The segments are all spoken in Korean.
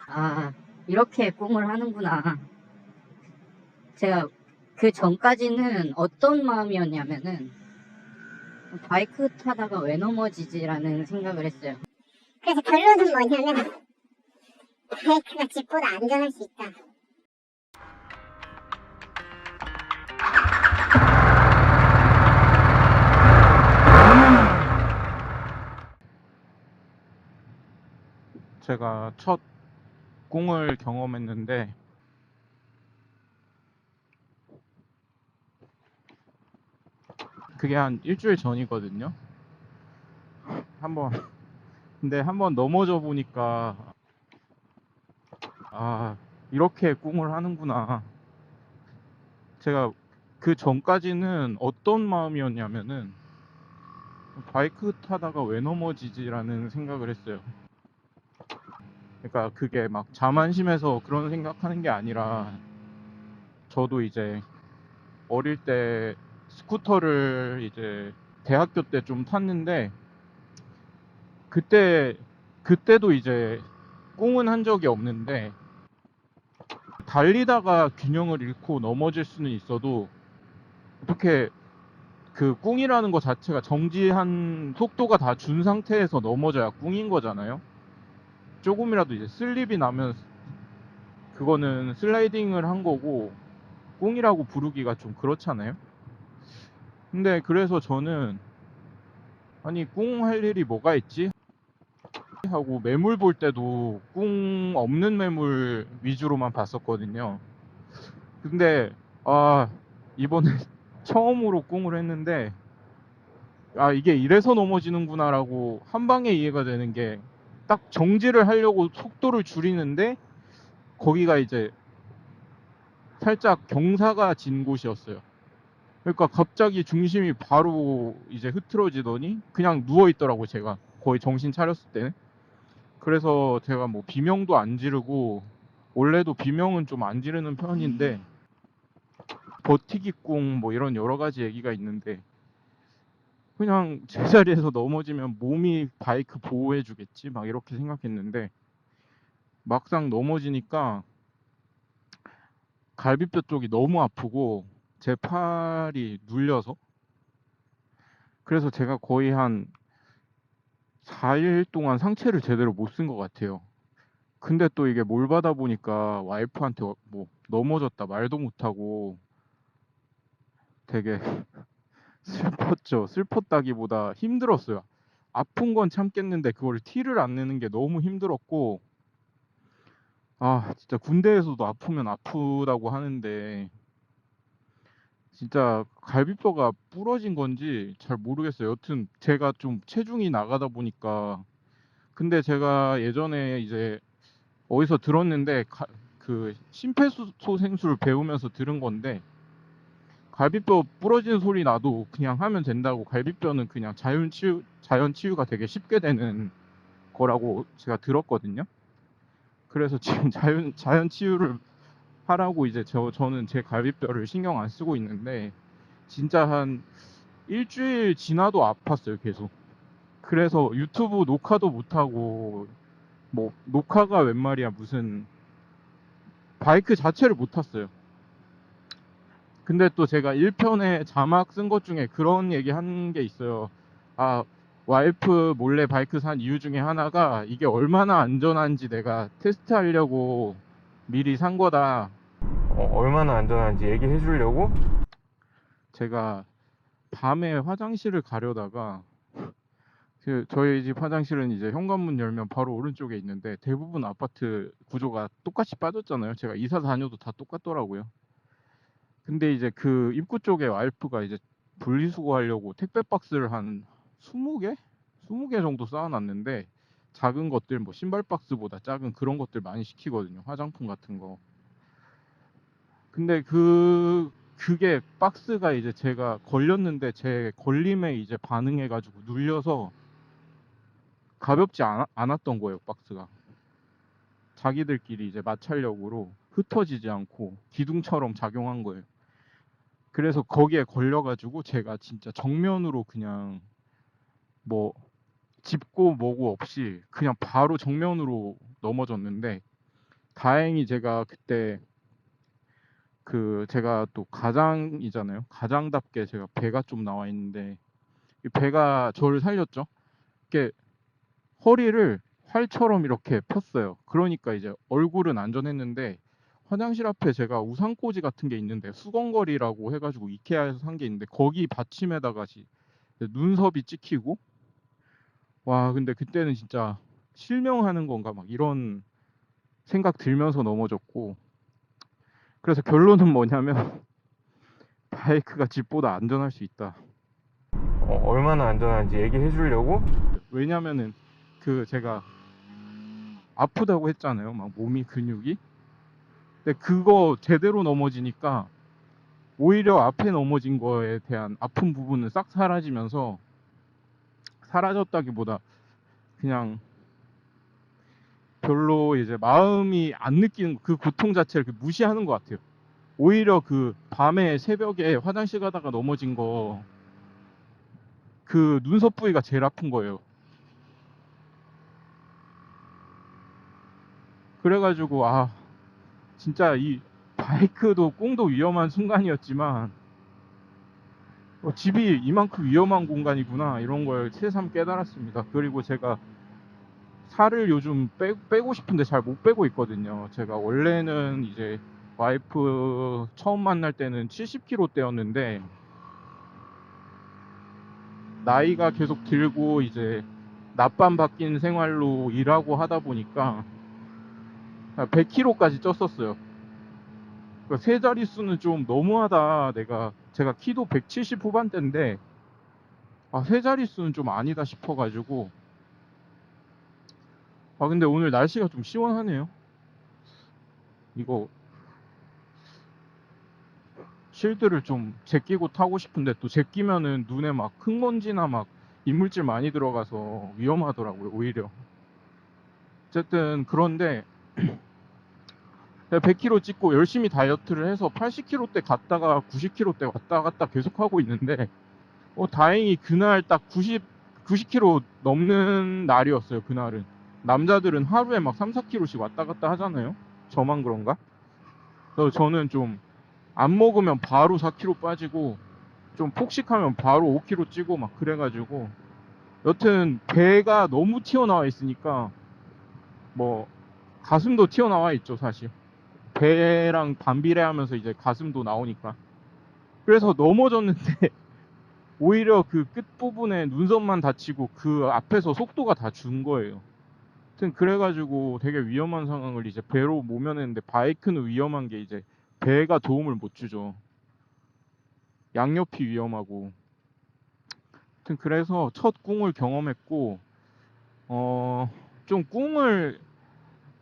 아, 이렇게 꿈을 하는구나. 제가 그 전까지는 어떤 마음이었냐면은 바이크 타다가 왜 넘어지지라는 생각을 했어요. 그래서 결론은 뭐냐면 바이크가 집보다 안전할 수 있다. 제가 첫 꿍을 경험했는데 그게 한 일주일 전이거든요. 한번 근데 한번 넘어져 보니까 아, 이렇게 꿍을 하는구나. 제가 그 전까지는 어떤 마음이었냐면은 바이크 타다가 왜 넘어지지라는 생각을 했어요. 그러니까 그게 막 자만심해서 그런 생각하는 게 아니라 저도 이제 어릴 때 스쿠터를 이제 대학교 때 좀 탔는데 그때도 이제 꿍은 한 적이 없는데 달리다가 균형을 잃고 넘어질 수는 있어도 어떻게 그 꿍이라는 거 자체가 정지한 속도가 다 준 상태에서 넘어져야 꿍인 거잖아요. 조금이라도 이제 슬립이 나면 그거는 슬라이딩을 한 거고 꿍이라고 부르기가 좀 그렇잖아요. 근데 그래서 저는 아니 꿍 할 일이 뭐가 있지? 하고 매물 볼 때도 꿍 없는 매물 위주로만 봤었거든요. 근데 아 이번에 처음으로 꿍을 했는데 아 이게 이래서 넘어지는구나라고 한 방에 이해가 되는 게 딱 정지를 하려고 속도를 줄이는데 거기가 이제 살짝 경사가 진 곳이었어요. 그러니까 갑자기 중심이 바로 이제 흐트러지더니 그냥 누워 있더라고 제가 거의 정신 차렸을 때는. 그래서 제가 뭐 비명도 안 지르고 원래도 비명은 좀 안 지르는 편인데 버티기 꿍 뭐 이런 여러 가지 얘기가 있는데 그냥 제자리에서 넘어지면 몸이 바이크 보호해 주겠지 막 이렇게 생각했는데 막상 넘어지니까 갈비뼈 쪽이 너무 아프고 제 팔이 눌려서 그래서 제가 거의 한 4일 동안 상체를 제대로 못 쓴 것 같아요. 근데 또 이게 몰 받아 보니까 와이프한테 뭐 넘어졌다 말도 못하고 되게 슬펐죠. 슬펐다기보다 힘들었어요. 아픈 건 참겠는데 그걸 티를 안 내는 게 너무 힘들었고 아 진짜 군대에서도 아프면 아프다고 하는데 진짜 갈비뼈가 부러진 건지 잘 모르겠어요. 여튼 제가 좀 체중이 나가다 보니까 근데 제가 예전에 이제 어디서 들었는데 그 심폐소생술 배우면서 들은 건데 갈비뼈 부러지는 소리 나도 그냥 하면 된다고 갈비뼈는 그냥 자연 치유가 되게 쉽게 되는 거라고 제가 들었거든요. 그래서 지금 자연 치유를 하라고 이제 저는 제 갈비뼈를 신경 안 쓰고 있는데 진짜 한 일주일 지나도 아팠어요 계속. 그래서 유튜브 녹화도 못하고 뭐 녹화가 웬 말이야 무슨 바이크 자체를 못 탔어요. 근데 또 제가 1편에 자막 쓴 것 중에 그런 얘기 한 게 있어요. 아, 와이프 몰래 바이크 산 이유 중에 하나가 이게 얼마나 안전한지 내가 테스트하려고 미리 산 거다. 얼마나 안전한지 얘기해 주려고 제가 밤에 화장실을 가려다가 저희 집 화장실은 이제 현관문 열면 바로 오른쪽에 있는데 대부분 아파트 구조가 똑같이 빠졌잖아요. 제가 이사 다녀도 다 똑같더라고요. 근데 이제 그 입구 쪽에 와이프가 이제 분리수거하려고 택배 박스를 한 20개? 20개 정도 쌓아놨는데 작은 것들 뭐 신발 박스보다 작은 그런 것들 많이 시키거든요. 화장품 같은 거. 근데 그게 박스가 이제 제가 걸렸는데 제 걸림에 이제 반응해가지고 눌려서 가볍지 않았던 거예요, 박스가. 자기들끼리 이제 마찰력으로 흩어지지 않고 기둥처럼 작용한 거예요. 그래서 거기에 걸려가지고 제가 진짜 정면으로 그냥 뭐 짚고 뭐고 없이 그냥 바로 정면으로 넘어졌는데 다행히 제가 그때 제가 또 가장이잖아요. 가장답게 제가 배가 좀 나와 있는데 이 배가 저를 살렸죠. 이렇게 허리를 활처럼 이렇게 폈어요. 그러니까 이제 얼굴은 안전했는데 화장실 앞에 제가 우산꽂이 같은 게 있는데 수건거리라고 해가지고 이케아에서 산 게 있는데 거기 받침에다가 눈썹이 찍히고 와 근데 그때는 진짜 실명하는 건가 막 이런 생각 들면서 넘어졌고 그래서 결론은 뭐냐면 바이크가 집보다 안전할 수 있다. 얼마나 안전한지 얘기해 주려고 왜냐면은 제가 아프다고 했잖아요. 막 몸이 근육이. 근데 그거 제대로 넘어지니까 오히려 앞에 넘어진 거에 대한 아픈 부분은 싹 사라지면서 사라졌다기보다 그냥 별로 이제 마음이 안 느끼는 그 고통 자체를 무시하는 것 같아요. 오히려 그 밤에 새벽에 화장실 가다가 넘어진 거 그 눈썹 부위가 제일 아픈 거예요. 그래가지고 진짜 이 바이크도 꽁도 위험한 순간이었지만 집이 이만큼 위험한 공간이구나 이런 걸 새삼 깨달았습니다. 그리고 제가 살을 요즘 빼고 싶은데 잘 못 빼고 있거든요. 제가 원래는 이제 와이프 처음 만날 때는 70kg대였는데 나이가 계속 들고 이제 낮밤 바뀐 생활로 일하고 하다 보니까 100kg까지 쪘었어요. 그러니까 세 자릿수는 좀 너무하다. 제가 키도 170 후반대인데 세 자릿수는 좀 아니다 싶어가지고 근데 오늘 날씨가 좀 시원하네요. 이거 실드를 좀 제끼고 타고 싶은데 또 제끼면은 눈에 막 흙먼지나 막 이물질 많이 들어가서 위험하더라고요 오히려. 어쨌든 그런데 100kg 찍고 열심히 다이어트를 해서 80kg대 갔다가 90kg대 왔다 갔다 계속 하고 있는데 다행히 그날 딱 90kg 넘는 날이었어요. 그날은 남자들은 하루에 막 3, 4kg씩 왔다 갔다 하잖아요. 저만 그런가? 그래서 저는 좀 안 먹으면 바로 4kg 빠지고 좀 폭식하면 바로 5kg 찌고 막 그래가지고 여튼 배가 너무 튀어나와 있으니까 뭐 가슴도 튀어나와 있죠 사실. 배랑 반비례하면서 이제 가슴도 나오니까. 그래서 넘어졌는데 오히려 그 끝부분에 눈썹만 다치고 그 앞에서 속도가 다 준 거예요. 하여튼 그래가지고 되게 위험한 상황을 이제 배로 모면했는데 바이크는 위험한 게 이제 배가 도움을 못 주죠. 양옆이 위험하고. 하여튼 그래서 첫 꿍을 경험했고 좀 꿍을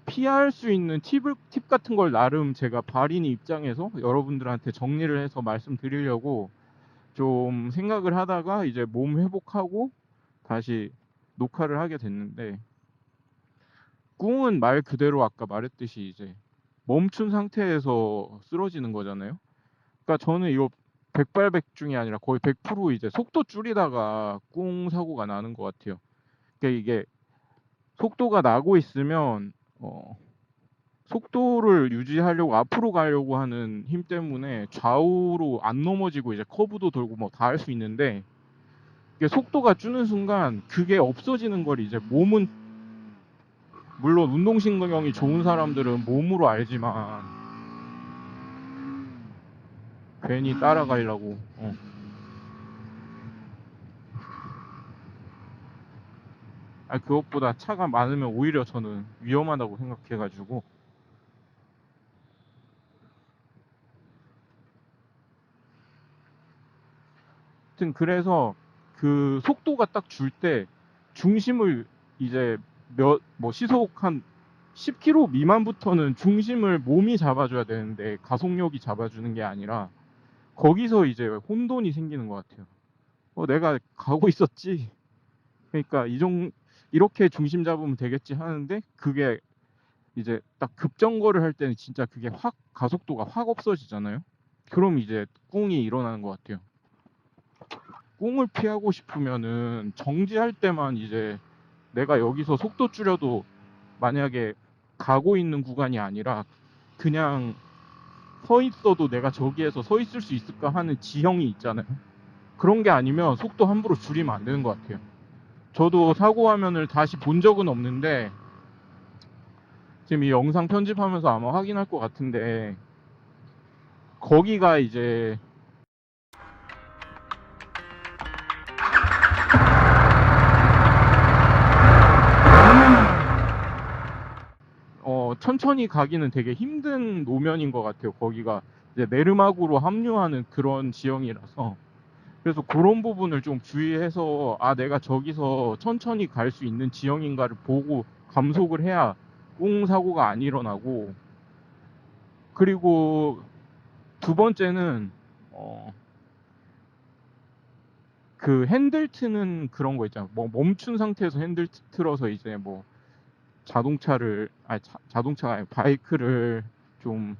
피할 수 있는 팁 같은 걸 나름 제가 발인이 입장에서 여러분들한테 정리를 해서 말씀드리려고 좀 생각을 하다가 이제 몸 회복하고 다시 녹화를 하게 됐는데 꿍은 말 그대로 아까 말했듯이 이제 멈춘 상태에서 쓰러지는 거잖아요. 그러니까 저는 이거 백발백중이 아니라 거의 100% 이제 속도 줄이다가 꿍 사고가 나는 것 같아요. 그러니까 이게 속도가 나고 있으면 속도를 유지하려고 앞으로 가려고 하는 힘 때문에 좌우로 안 넘어지고 이제 커브도 돌고 뭐 다 할 수 있는데 이게 속도가 주는 순간 그게 없어지는 걸 이제 몸은 물론 운동신경이 좋은 사람들은 몸으로 알지만 괜히 따라가려고 그것보다 차가 많으면 오히려 저는 위험하다고 생각해가지고 하여튼 그래서 그 속도가 딱 줄 때 중심을 이제 시속 한 10km 미만부터는 중심을 몸이 잡아줘야 되는데 가속력이 잡아주는 게 아니라 거기서 이제 혼돈이 생기는 것 같아요. 내가 가고 있었지. 그러니까 이렇게 중심 잡으면 되겠지 하는데 그게 이제 딱 급정거를 할 때는 진짜 그게 확 가속도가 확 없어지잖아요. 그럼 이제 꿍이 일어나는 것 같아요. 꿍을 피하고 싶으면은 정지할 때만 이제 내가 여기서 속도 줄여도 만약에 가고 있는 구간이 아니라 그냥 서 있어도 내가 저기에서 서 있을 수 있을까 하는 지형이 있잖아요. 그런 게 아니면 속도 함부로 줄이면 안 되는 것 같아요. 저도 사고 화면을 다시 본 적은 없는데 지금 이 영상 편집하면서 아마 확인할 것 같은데 거기가 이제 천천히 가기는 되게 힘든 노면인 것 같아요. 거기가 이제 내르막으로 합류하는 그런 지형이라서. 그래서 그런 부분을 좀 주의해서 내가 저기서 천천히 갈 수 있는 지형인가를 보고 감속을 해야 꽁 사고가 안 일어나고. 그리고 두 번째는 그 핸들 트는 그런 거 있잖아요. 뭐 멈춘 상태에서 핸들 틀어서 이제 뭐 자동차가 아니 바이크를 좀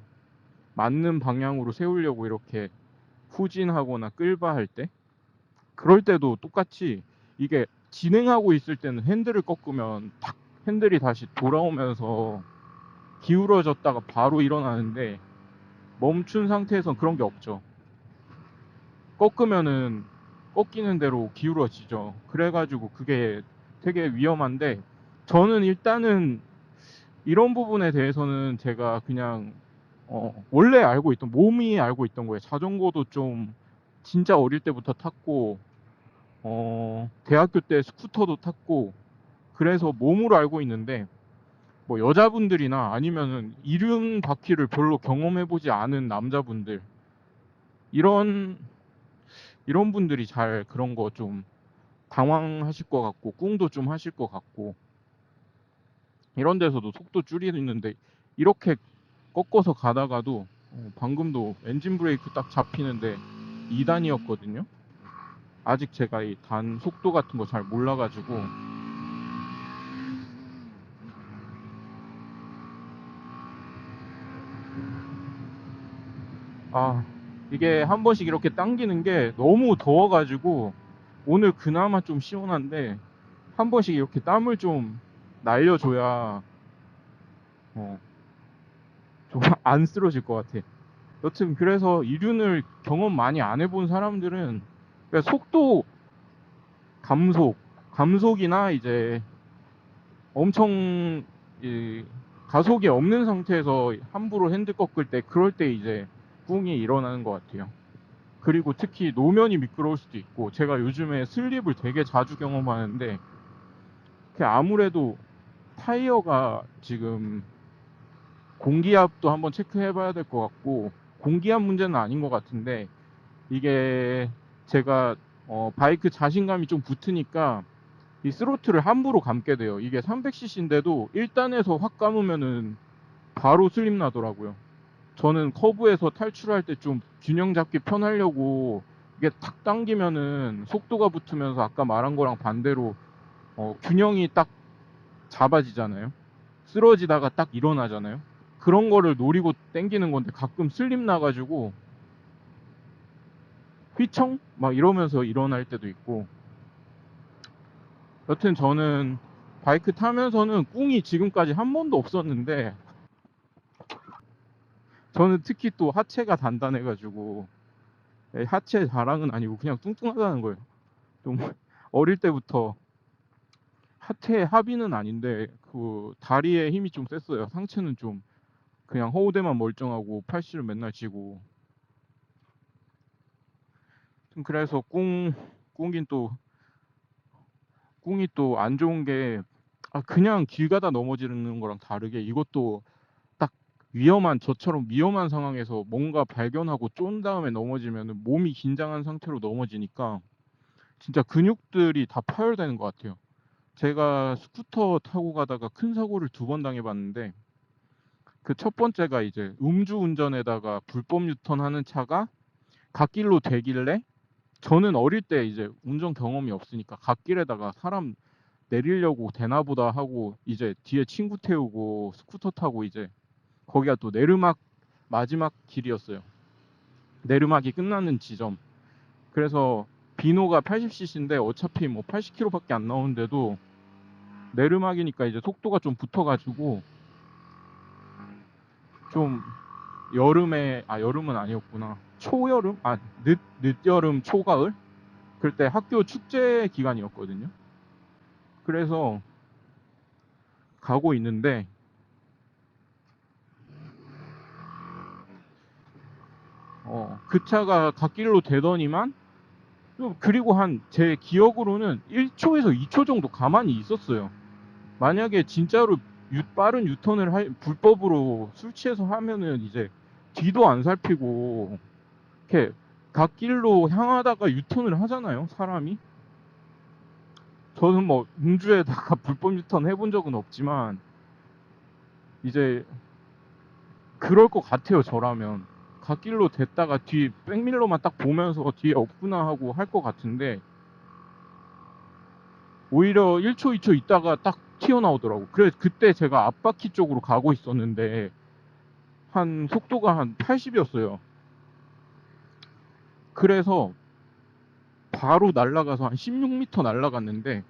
맞는 방향으로 세우려고 이렇게 후진하거나 끌바 할 때, 그럴 때도 똑같이 이게 진행하고 있을 때는 핸들을 꺾으면 탁 핸들이 다시 돌아오면서 기울어졌다가 바로 일어나는데 멈춘 상태에선 그런 게 없죠. 꺾으면은 꺾이는 대로 기울어지죠. 그래가지고 그게 되게 위험한데, 저는 일단은 이런 부분에 대해서는 제가 그냥 원래 몸이 알고 있던 거예요. 자전거도 좀 진짜 어릴 때부터 탔고, 대학교 때 스쿠터도 탔고, 그래서 몸으로 알고 있는데, 뭐 여자분들이나 아니면은 이륜 바퀴를 별로 경험해보지 않은 남자분들, 이런 분들이 잘 그런 거 좀 당황하실 것 같고, 꿍도 좀 하실 것 같고, 이런 데서도 속도 줄이는데 이렇게 꺾어서 가다가도 방금도 엔진 브레이크 딱 잡히는데 2단이었거든요. 아직 제가 이 단 속도 같은 거 잘 몰라가지고. 이게 한 번씩 이렇게 당기는 게 너무 더워가지고, 오늘 그나마 좀 시원한데 한 번씩 이렇게 땀을 좀 날려줘야 좀 안 쓰러질 것 같아. 여튼 그래서 이륜을 경험 많이 안 해본 사람들은 그러니까 속도 감속이나 이제 엄청 이 가속이 없는 상태에서 함부로 핸들 꺾을 때, 그럴 때 이제 꿍이 일어나는 것 같아요. 그리고 특히 노면이 미끄러울 수도 있고, 제가 요즘에 슬립을 되게 자주 경험하는데 아무래도 타이어가 지금 공기압도 한번 체크해 봐야 될 것 같고, 공기압 문제는 아닌 것 같은데 이게 제가 바이크 자신감이 좀 붙으니까 이 스로틀을 함부로 감게 돼요. 이게 300cc인데도 1단에서 확 감으면은 바로 슬립 나더라고요. 저는 커브에서 탈출할 때 좀 균형 잡기 편하려고 이게 탁 당기면은 속도가 붙으면서 아까 말한 거랑 반대로 균형이 딱 잡아지잖아요. 쓰러지다가 딱 일어나잖아요. 그런 거를 노리고 당기는 건데 가끔 슬립 나가지고 휘청? 막 이러면서 일어날 때도 있고. 여튼 저는 바이크 타면서는 꿍이 지금까지 한 번도 없었는데, 저는 특히 또 하체가 단단해가지고, 하체 자랑은 아니고 그냥 뚱뚱하다는 거예요. 좀 어릴 때부터 하체 하비는 아닌데 그 다리에 힘이 좀 셌어요. 상체는 좀 그냥 허우대만 멀쩡하고 팔씨름 맨날 쥐고. 좀 그래서 꿍긴 또 꿍이 또 안 좋은 게, 그냥 길 가다 넘어지는 거랑 다르게 이것도 딱 저처럼 위험한 상황에서 뭔가 발견하고 쫀 다음에 넘어지면 몸이 긴장한 상태로 넘어지니까 진짜 근육들이 다 파열되는 것 같아요. 제가 스쿠터 타고 가다가 큰 사고를 2번 당해봤는데, 그 첫 번째가 이제 음주운전에다가 불법 유턴하는 차가 갓길로 대길래, 저는 어릴 때 이제 운전 경험이 없으니까 갓길에다가 사람 내리려고 되나보다 하고 이제 뒤에 친구 태우고 스쿠터 타고, 이제 거기가 또 내르막 마지막 길이었어요. 내르막이 끝나는 지점. 그래서 비노가 80cc인데 어차피 뭐 80km밖에 안 나오는데도 내르막이니까 이제 속도가 좀 붙어가지고 좀 여름은 아니었구나. 초여름? 늦여름, 초가을? 그때 학교 축제 기간이었거든요. 그래서 가고 있는데, 그 차가 갓길로 되더니만, 그리고 제 기억으로는 1초에서 2초 정도 가만히 있었어요. 만약에 진짜로 빠른 유턴을 불법으로 술 취해서 하면은 이제 뒤도 안 살피고, 이렇게 갓길로 향하다가 유턴을 하잖아요, 사람이. 저는 뭐 음주에다가 불법 유턴 해본 적은 없지만 이제 그럴 것 같아요, 저라면. 갓길로 됐다가 뒤 백밀러만 딱 보면서 뒤에 없구나 하고 할 것 같은데 오히려 1초, 2초 있다가 딱 튀어나오더라고. 그때 제가 앞바퀴 쪽으로 가고 있었는데 속도가 한 80이었어요. 그래서 바로 날아가서 한 16m 날아갔는데,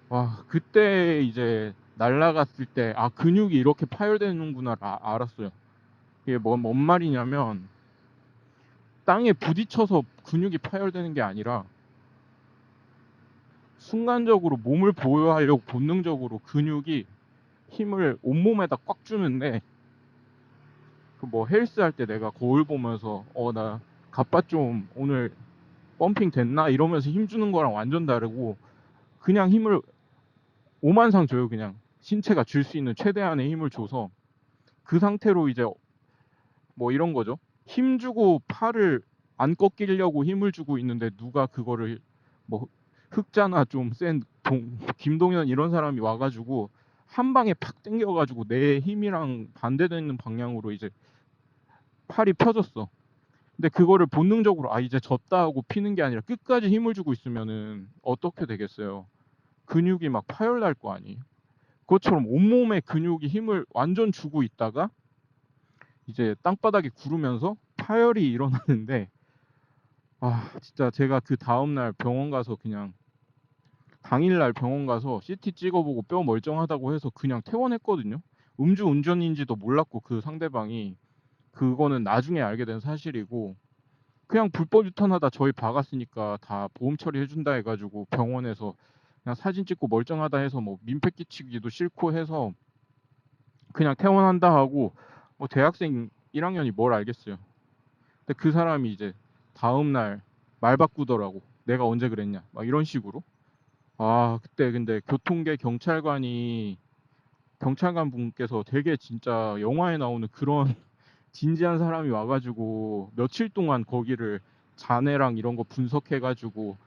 와, 그때 이제 날아갔을 때, 근육이 이렇게 파열되는구나 알았어요. 이게 뭔 말이냐면, 땅에 부딪혀서 근육이 파열되는 게 아니라, 순간적으로 몸을 보호하려고 본능적으로 근육이 힘을 온몸에다 꽉 주는데, 그 뭐 헬스 할 때 내가 거울 보면서, 나 갑바 좀 오늘 펌핑 됐나? 이러면서 힘 주는 거랑 완전 다르고, 그냥 힘을 오만상 줘요, 그냥. 신체가 줄 수 있는 최대한의 힘을 줘서, 그 상태로 이제 뭐 이런 거죠. 힘주고 팔을 안 꺾이려고 힘을 주고 있는데 누가 그거를 뭐 흑자나 좀 센 김동현 이런 사람이 와가지고 한 방에 팍 당겨가지고 내 힘이랑 반대되는 방향으로 이제 팔이 펴졌어. 근데 그거를 본능적으로 이제 졌다 하고 피는 게 아니라 끝까지 힘을 주고 있으면은 어떻게 되겠어요? 근육이 막 파열날 거 아니에요? 그것처럼 온몸에 근육이 힘을 완전 주고 있다가 이제 땅바닥에 구르면서 파열이 일어나는데, 진짜 제가 그 다음날 병원 가서 그냥 당일날 병원 가서 CT 찍어보고 뼈 멀쩡하다고 해서 그냥 퇴원했거든요. 음주 운전인지도 몰랐고 그 상대방이, 그거는 나중에 알게 된 사실이고, 그냥 불법 유턴하다 저희 박았으니까 다 보험 처리해준다 해가지고 병원에서 그냥 사진 찍고 멀쩡하다 해서 뭐 민폐 끼치기도 싫고 해서 그냥 퇴원한다 하고, 뭐 대학생 1학년이 뭘 알겠어요. 근데 그 사람이 이제 다음날 말 바꾸더라고. 내가 언제 그랬냐. 막 이런 식으로. 그때 근데 경찰관 분께서 되게 진짜 영화에 나오는 그런 진지한 사람이 와가지고 며칠 동안 거기를 잔해랑 이런 거 분석해가지고